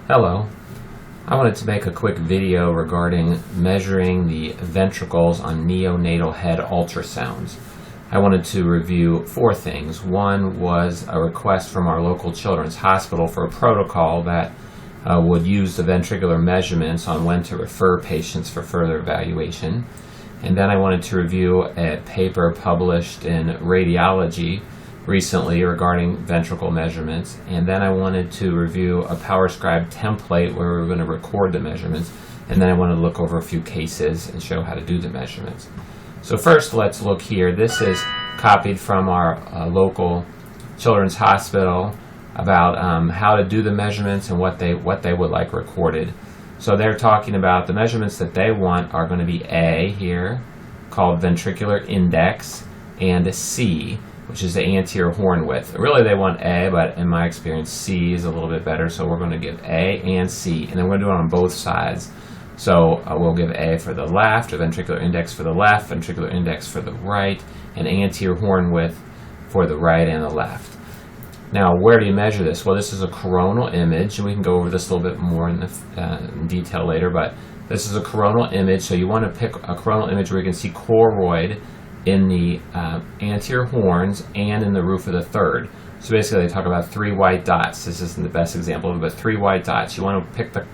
Hello. I wanted to make a quick video regarding measuring the ventricles on neonatal head ultrasounds. I wanted to review four things. One was a request from our local children's hospital for a protocol that would use the ventricular measurements on when to refer patients for further evaluation. And then I wanted to review a paper published in Radiology recently regarding ventricle measurements, and then I wanted to review a powerscribe template where we were going to record the measurements, and then I wanted to look over a few cases and show how to do the measurements. So first, let's look here. This is copied from our local children's hospital about how to do the measurements and what they would like recorded. So they're talking about the measurements that they want are going to be A here, called ventricular index, and C, which is the anterior horn width. Really they want A, but in my experience C is a little bit better, so we're going to give A and C, and then we're going to do it on both sides. So we'll give A for the left, a ventricular index for the left, ventricular index for the right, and anterior horn width for the right and the left. Now, where do you measure this? Well, this is a coronal image, and we can go over this a little bit more in detail later, but this is a coronal image, so you want to pick a coronal image where you can see choroid in the anterior horns and in the roof of the third. So basically they talk about three white dots. This isn't the best example of it, but three white dots. You want to pick the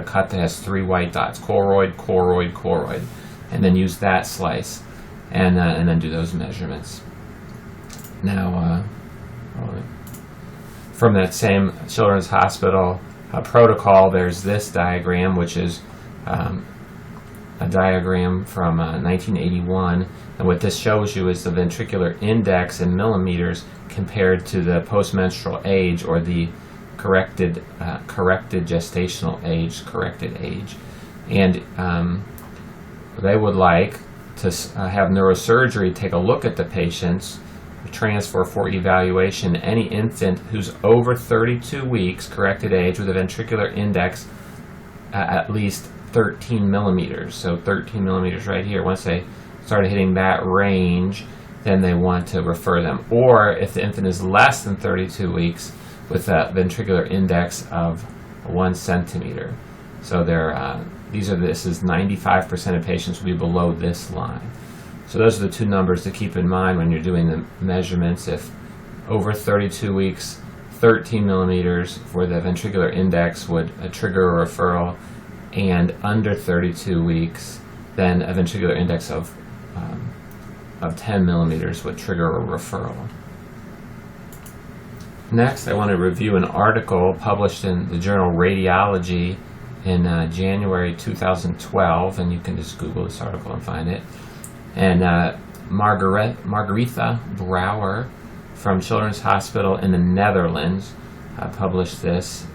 cut that has three white dots, choroid, choroid, choroid, and then use that slice and then do those measurements. Now, from that same children's hospital protocol, there's this diagram, which is a diagram from 1981, and what this shows you is the ventricular index in millimeters compared to the postmenstrual age, or the corrected gestational age, corrected age. And they would like to have neurosurgery take a look at the patients, transfer for evaluation any infant who's over 32 weeks, corrected age, with a ventricular index at least 13 millimeters. So 13 millimeters right here. Once they start hitting that range, then they want to refer them. Or if the infant is less than 32 weeks with a ventricular index of 1 centimeter. So this is 95% of patients will be below this line. So those are the two numbers to keep in mind when you're doing the measurements. If over 32 weeks, 13 millimeters for the ventricular index would trigger a referral, and under 32 weeks, then a ventricular index of 10 millimeters would trigger a referral. Next, I want to review an article published in the journal Radiology in January 2012, and you can just Google this article and find it. And Margaretha Brouwer from Children's Hospital in the Netherlands published this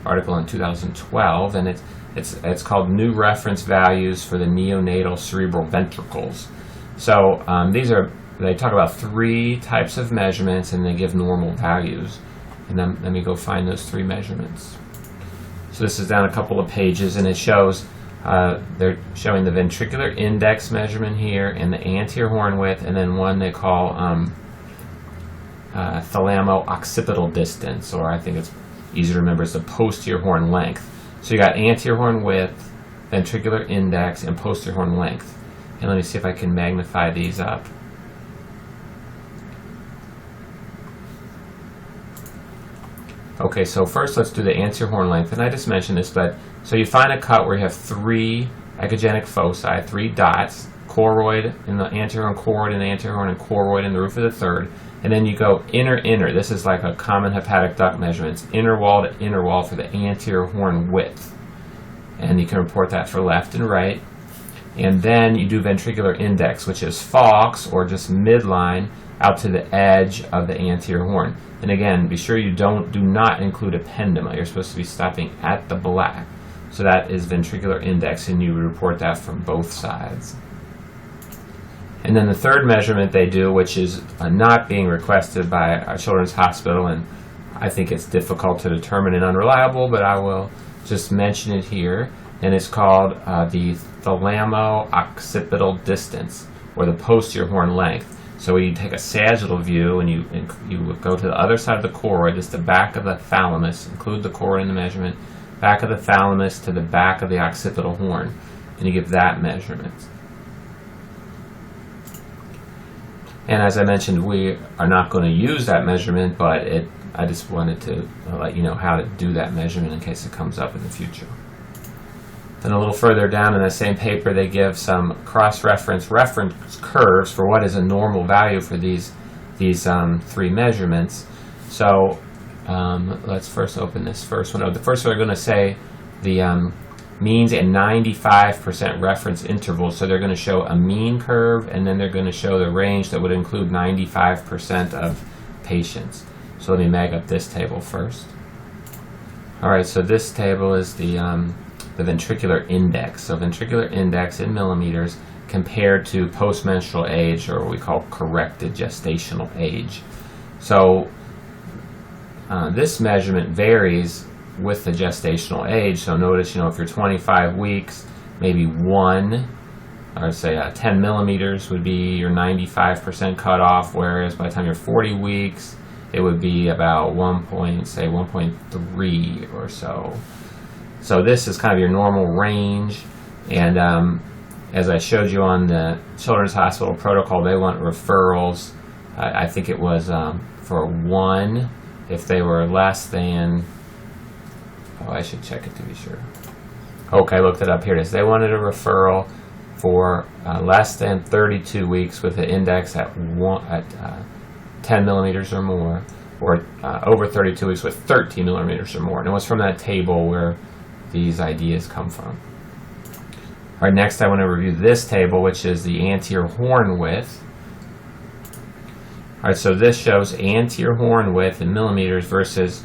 article in 2012, and it's called New Reference Values for the Neonatal Cerebral Ventricles. So they talk about three types of measurements, and they give normal values. And then let me go find those three measurements. So this is down a couple of pages, and it shows they're showing the ventricular index measurement here and the anterior horn width, and then one they call thalamo-occipital distance, or I think it's easy to remember, it's the posterior horn length. So you got anterior horn width, ventricular index, and posterior horn length. And let me see if I can magnify these up. Okay, so first let's do the anterior horn length, and I just mentioned this, but so you find a cut where you have three echogenic foci, three dots, choroid in the anterior horn, choroid in the anterior horn, and choroid in the roof of the third, and then you go inner. This is like a common hepatic duct measurements, inner wall to inner wall for the anterior horn width, and you can report that for left and right. And then you do ventricular index, which is falx, or just midline out to the edge of the anterior horn. And again, be sure you do not include ependema. You're supposed to be stopping at the black. So that is ventricular index, and you report that from both sides. And then the third measurement they do, which is not being requested by our children's hospital, and I think it's difficult to determine and unreliable, but I will just mention it here, and it's called the thalamo-occipital distance, or the posterior horn length. So you take a sagittal view and you go to the other side of the choroid, just the back of the thalamus, include the choroid in the measurement, back of the thalamus to the back of the occipital horn, and you give that measurement. And as I mentioned, we are not going to use that measurement, but I just wanted to let you know how to do that measurement in case it comes up in the future. Then a little further down in the same paper, they give some cross-reference curves for what is a normal value for these three measurements. So let's first open this first one. The first one I'm going to say the means and 95% reference intervals. So they're going to show a mean curve, and then they're going to show the range that would include 95% of patients. So let me mag up this table first. All right, so this table is the ventricular index. So ventricular index in millimeters compared to postmenstrual age, or what we call corrected gestational age. So this measurement varies with the gestational age. So notice, if you're 25 weeks, maybe 1, or say 10 millimeters would be your 95% cutoff, whereas by the time you're 40 weeks, it would be about 1.3 or so. So this is kind of your normal range, and as I showed you on the Children's Hospital protocol, they want referrals. I think it was for 1 if they were less than, I should check it to be sure. Okay, I looked it up. Here it is. They wanted a referral for less than 32 weeks with an index at 10 millimeters or more, or over 32 weeks with 13 millimeters or more. And it was from that table where these ideas come from. All right, next I want to review this table, which is the anterior horn width. All right, so this shows anterior horn width in millimeters versus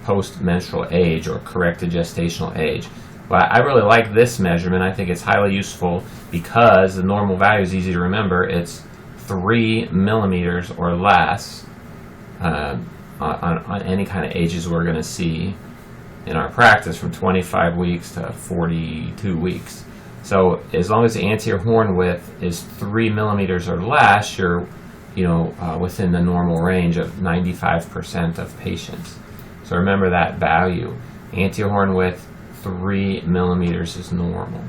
post-menstrual age, or corrected gestational age. Well, I really like this measurement. I think it's highly useful because the normal value is easy to remember. It's 3 millimeters or less on any kind of ages we're going to see in our practice, from 25 weeks to 42 weeks. So as long as the anterior horn width is 3 millimeters or less, you're within the normal range of 95% of patients. So remember that value. Anterior horn width 3 millimeters is normal.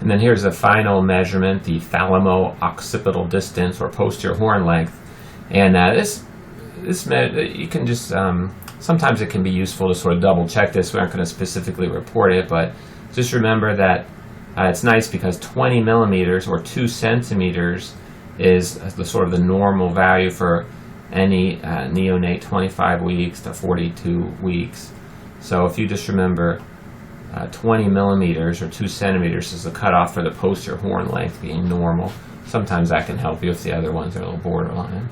And then here's the final measurement, the thalamo-occipital distance, or posterior horn length. And this you can just sometimes it can be useful to sort of double check this. We aren't going to specifically report it, but just remember that it's nice because 20 millimeters or 2 centimeters is the sort of the normal value for any neonate 25 weeks to 42 weeks. So if you just remember 20 millimeters or 2 centimeters is the cutoff for the posterior horn length being normal, sometimes that can help you if the other ones are a little borderline.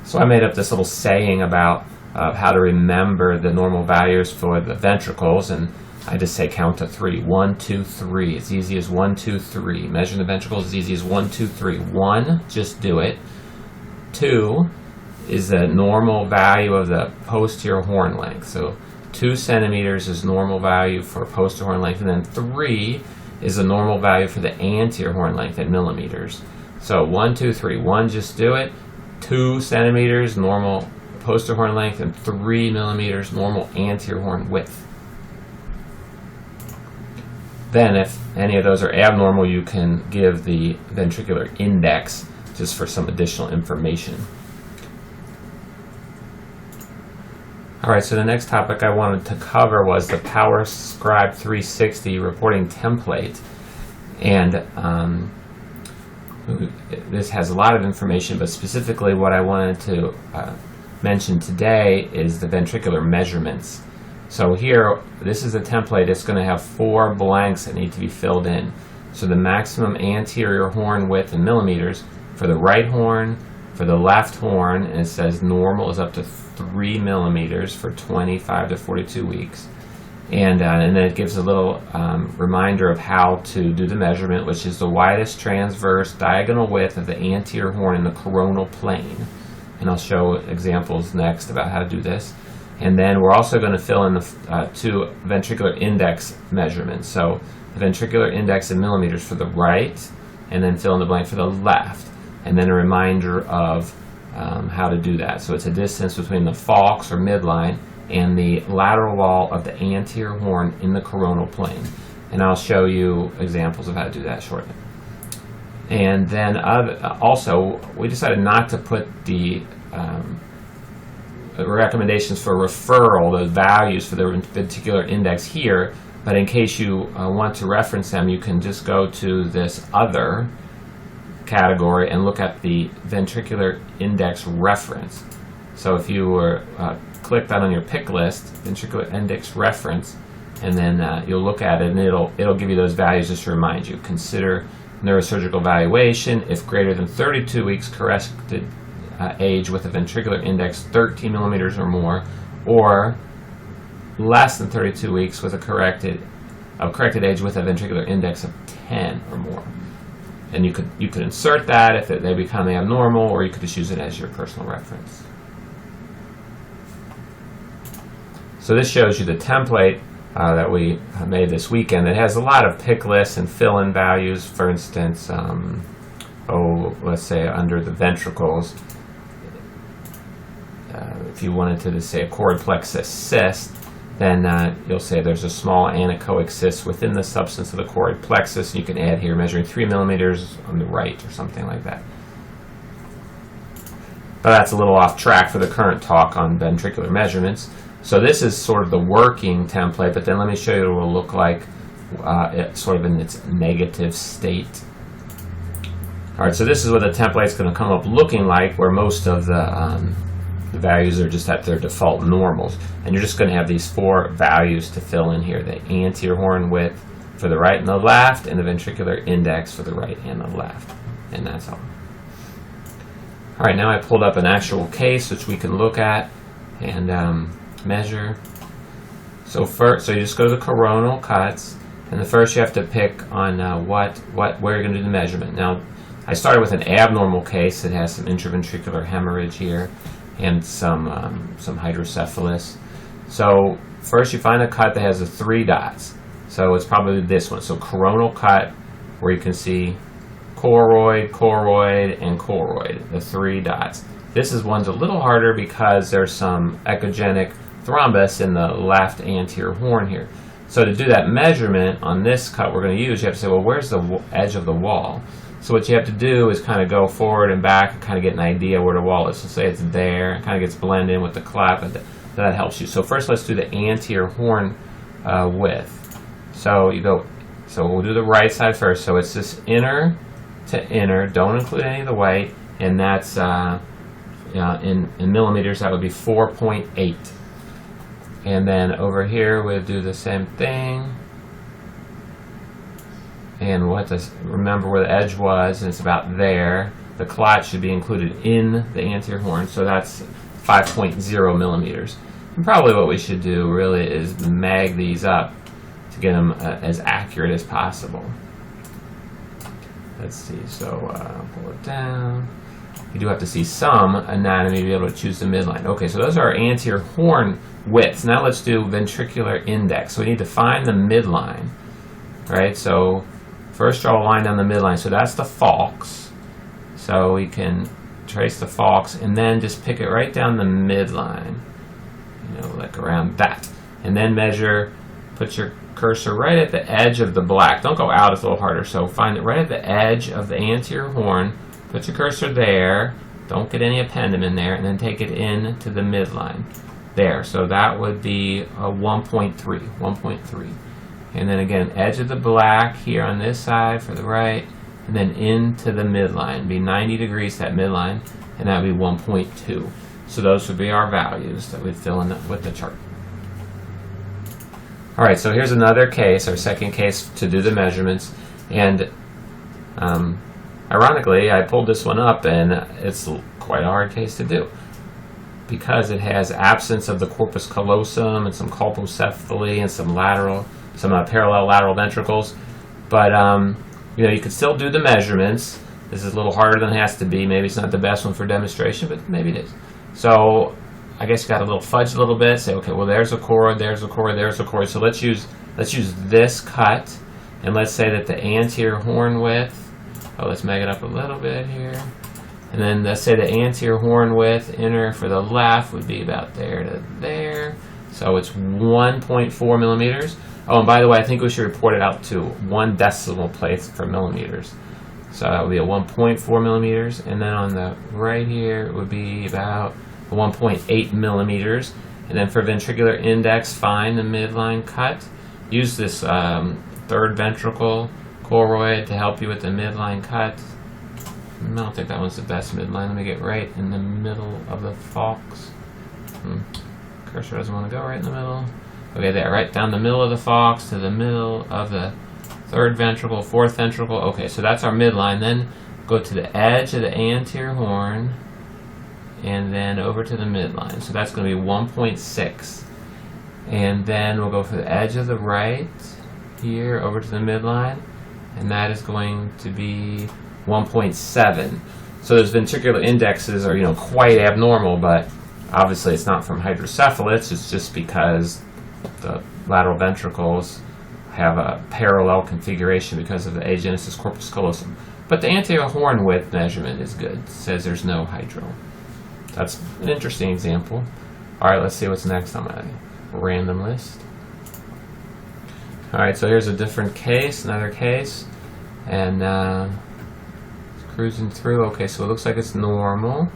So I made up this little saying about how to remember the normal values for the ventricles, and I just say count to 3. 1, 2, 3. As easy as 1, 2, 3. Measure the ventricles as easy as 1, 2, 3. 1, just do it. 2 is the normal value of the posterior horn length. So 2 centimeters is normal value for posterior horn length, and then 3 is the normal value for the anterior horn length in millimeters. So 1, 2, 3. 1, just do it. 2 centimeters normal posterior horn length, and 3 millimeters normal anterior horn width. Then if any of those are abnormal, you can give the ventricular index just for some additional information. Alright, so the next topic I wanted to cover was the powerscribe 360 reporting template. And this has a lot of information, but specifically what I wanted to mention today is the ventricular measurements. So here, this is a template. It's going to have 4 blanks that need to be filled in. So the maximum anterior horn width in millimeters for the right horn, for the left horn, and it says normal is up to 3 millimeters for 25 to 42 weeks. And then it gives a little reminder of how to do the measurement, which is the widest transverse diagonal width of the anterior horn in the coronal plane. And I'll show examples next about how to do this. And then we're also going to fill in the 2 ventricular index measurements. So the ventricular index in millimeters for the right, and then fill in the blank for the left. And then a reminder of how to do that. So it's a distance between the falx or midline and the lateral wall of the anterior horn in the coronal plane. And I'll show you examples of how to do that shortly. And then also, we decided not to put the recommendations for referral, the values for the ventricular index here, but in case you want to reference them, you can just go to this other category and look at the ventricular index reference. So if you were click that on your pick list, ventricular index reference, and then you'll look at it and it'll give you those values just to remind you. Consider neurosurgical evaluation if greater than 32 weeks corrected age with a ventricular index 13 millimeters or more, or less than 32 weeks with a corrected age with a ventricular index of 10 or more. And you could insert that if they become abnormal, or you could just use it as your personal reference. So this shows you the template that we made this weekend. It has a lot of pick lists and fill-in values. For instance, let's say under the ventricles, if you wanted to say a chord plexus cyst, then you'll say there's a small anechoic cyst within the substance of the chord plexus. You can add here measuring 3 millimeters on the right or something like that. But that's a little off track for the current talk on ventricular measurements. So this is sort of the working template, but then let me show you what it will look like sort of in its negative state. All right, so this is what the template's going to come up looking like, where most of the values are just at their default normals. And you're just going to have these 4 values to fill in here: the anterior horn width for the right and the left, and the ventricular index for the right and the left. And that's all. All right, now I pulled up an actual case which we can look at and measure. So you just go to the coronal cuts, and the first you have to pick on where you're going to do the measurement. Now, I started with an abnormal case that has some intraventricular hemorrhage here and some hydrocephalus. So first you find a cut that has the 3 dots. So it's probably this one. So coronal cut, where you can see choroid, choroid, and choroid, the 3 dots. This one's a little harder because there's some echogenic thrombus in the left anterior horn here. So to do that measurement on this cut we're going to use, you have to say, well, where's the edge of the wall? So what you have to do is kind of go forward and back and kind of get an idea where the wall is. So say it's there, it kind of gets blended in with the cleft, and that helps you. So first let's do the anterior horn width. So we'll do the right side first. So it's this inner to inner, don't include any of the white, and that's in millimeters, that would be 4.8. And then over here we'll do the same thing. And we'll have to remember where the edge was, and it's about there. The clot should be included in the anterior horn, so that's 5.0 millimeters. And probably what we should do really is mag these up to get them as accurate as possible. Let's see, so pull it down. You do have to see some anatomy to be able to choose the midline. Okay, so those are our anterior horn widths. Now let's do ventricular index. So we need to find the midline, right? So first draw a line down the midline. So that's the falx. So we can trace the falx and then just pick it right down the midline, like around that. And then measure, put your cursor right at the edge of the black. Don't go out, it's a little harder. So find it right at the edge of the anterior horn. Put your cursor there. Don't get any appendum in there. And then take it in to the midline. There. So that would be a 1.3. And then again, edge of the black here on this side for the right. And then into the midline. Be 90 degrees, that midline. And that would be 1.2. So those would be our values that we'd fill in with the chart. All right, so here's another case, our second case to do the measurements. And ironically, I pulled this one up, and it's quite a hard case to do because it has absence of the corpus callosum and some colpocephaly and some parallel lateral ventricles. But you can still do the measurements. This is a little harder than it has to be. Maybe it's not the best one for demonstration, but maybe it is. So I guess you got a little fudge a little bit. Say, okay, well, there's a chord, there's a chord, there's a chord. So let's use this cut, and let's say that the anterior horn width. Oh, let's make it up a little bit here. And then let's say the anterior horn width, inner for the left, would be about there to there. So it's 1.4 millimeters. Oh, and by the way, I think we should report it out to 1 decimal place for millimeters. So that would be a 1.4 millimeters. And then on the right here, it would be about 1.8 millimeters. And then for ventricular index, find the midline cut. Use this third ventricle choroid to help you with the midline cut. I don't think that one's the best midline. Let me get right in the middle of the falx. Cursor doesn't want to go right in the middle. Okay, there, right down the middle of the falx to the middle of the third ventricle, fourth ventricle. Okay, so that's our midline. Then go to the edge of the anterior horn and then over to the midline. So that's going to be 1.6. And then we'll go for the edge of the right here over to the midline, and that is going to be 1.7. So those ventricular indexes are, quite abnormal, but obviously it's not from hydrocephalus. It's just because the lateral ventricles have a parallel configuration because of the agenesis corpus callosum. But the anterior horn width measurement is good. It says there's no hydro. That's an interesting example. All right, let's see what's next on my random list. All right, so here's a different case, another case, and cruising through. Okay, so it looks like it's normal.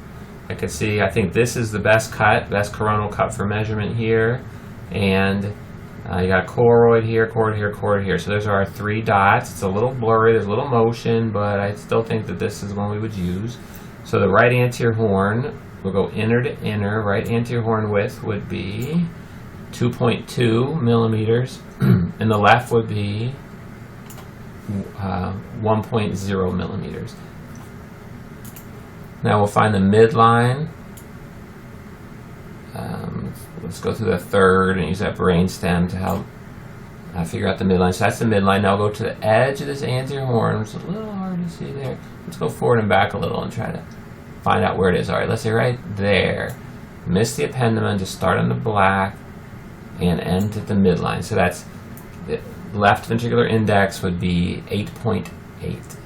I can see, I think this is the best cut, best coronal cut for measurement here, and you got choroid here, choroid here, choroid here. So those are our 3 dots. It's a little blurry, there's a little motion, but I still think that this is one we would use. So the right anterior horn, we'll go inner to inner. Right anterior horn width would be 2.2 millimeters, and the left would be 1.0 millimeters. Now we'll find the midline. Let's go through the third and use that brain stem to help figure out the midline. So that's the midline. Now we'll go to the edge of this anterior horn, which is a little hard to see there. Let's go forward and back a little and try to find out where it is. All right, let's say right there. Miss the ependymon to start on the black and end at the midline. So that's the left ventricular index would be 8.8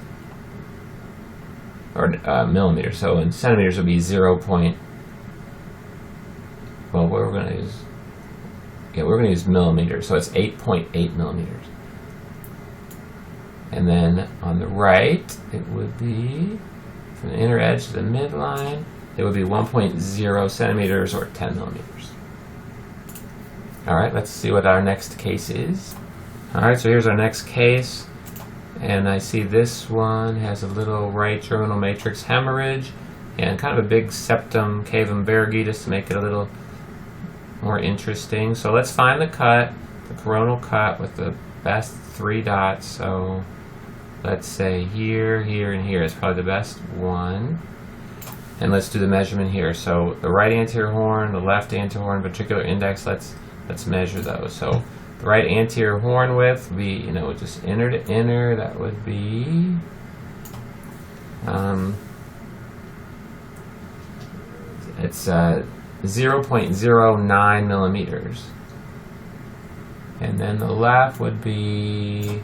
or millimeters. So in centimeters would be 0. Well, we're going to use, we're going to use millimeters. So it's 8.8 millimeters. And then on the right, it would be from the inner edge to the midline. It would be 1.0 centimeters or 10 millimeters. All right, let's see what our next case is. All right, so here's our next case. And I see this one has a little right germinal matrix hemorrhage and kind of a big septum cavum vergi, just to make it a little more interesting. So let's find the cut, the coronal cut with the best 3 dots. So let's say here, here, and here is probably the best one. And let's do the measurement here. So the right anterior horn, the left anterior horn, ventricular index, let's measure those. So the right anterior horn width would be, just inner to inner, that would be it's 0.09 millimeters. And then the left would be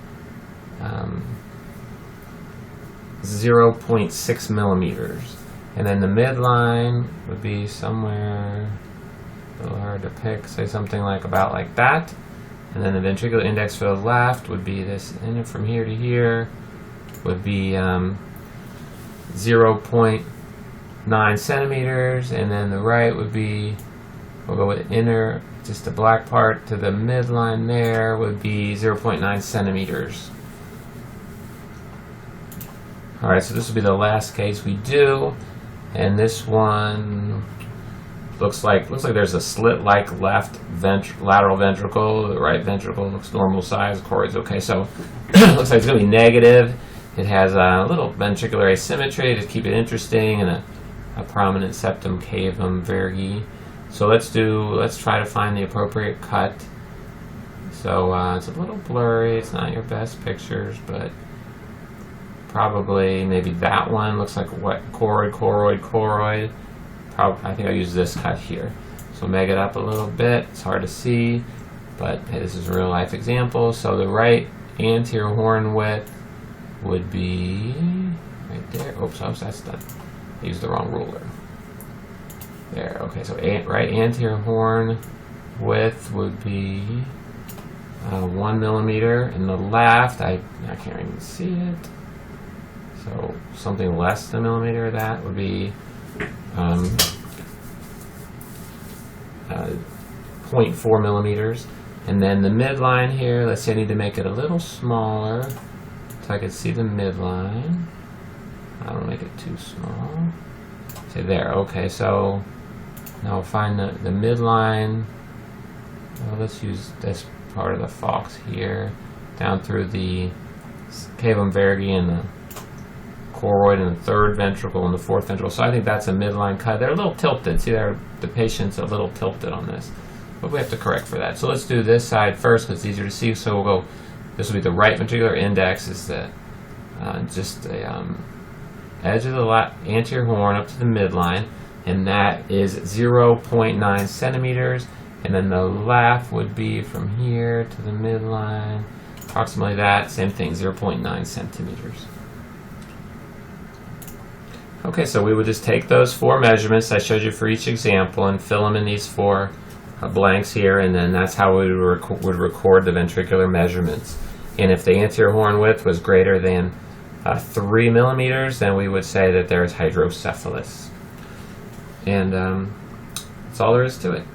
0.6 millimeters. And then the midline would be somewhere a little hard to pick, say something like about like that. And then the ventricular index for the left would be this, and from here to here would be 0.9 centimeters, and then the right would be, we'll go with inner, just the black part to the midline there would be 0.9 centimeters. Alright, so this will be the last case we do, and this one looks like there's a slit-like left lateral ventricle. The right ventricle looks normal size. Choroid's okay. So it looks like it's going to be negative. It has a little ventricular asymmetry to keep it interesting, and a prominent septum cavum vergi. So let's try to find the appropriate cut. So it's a little blurry. It's not your best pictures, but probably maybe that one looks like what choroid. I think I use this cut here. So make it up a little bit. It's hard to see, but hey, this is a real life example. So the right anterior horn width would be right there. Oops, that's done. Use the wrong ruler. There, okay, so right anterior horn width would be 1 millimeter. In the left, I can't even see it. So something less than a millimeter of that would be 0.4 millimeters. And then the midline here, let's say I need to make it a little smaller so I can see the midline. I don't make it too small. Say there, okay, so now we'll find the midline. Well, let's use this part of the fox here, down through the cavum vergi and the choroid and the third ventricle and the fourth ventricle. So I think that's a midline cut. They're a little tilted. See, the patient's a little tilted on this, but we have to correct for that. So let's do this side first because it's easier to see. So we'll go, this will be the right ventricular index, is the just the edge of the anterior horn up to the midline, and that is 0.9 centimeters. And then the left would be from here to the midline, approximately that, same thing, 0.9 centimeters. Okay, so we would just take those 4 measurements I showed you for each example and fill them in these 4 blanks here, and then that's how we would record the ventricular measurements. And if the anterior horn width was greater than 3 millimeters, then we would say that there's hydrocephalus. And that's all there is to it.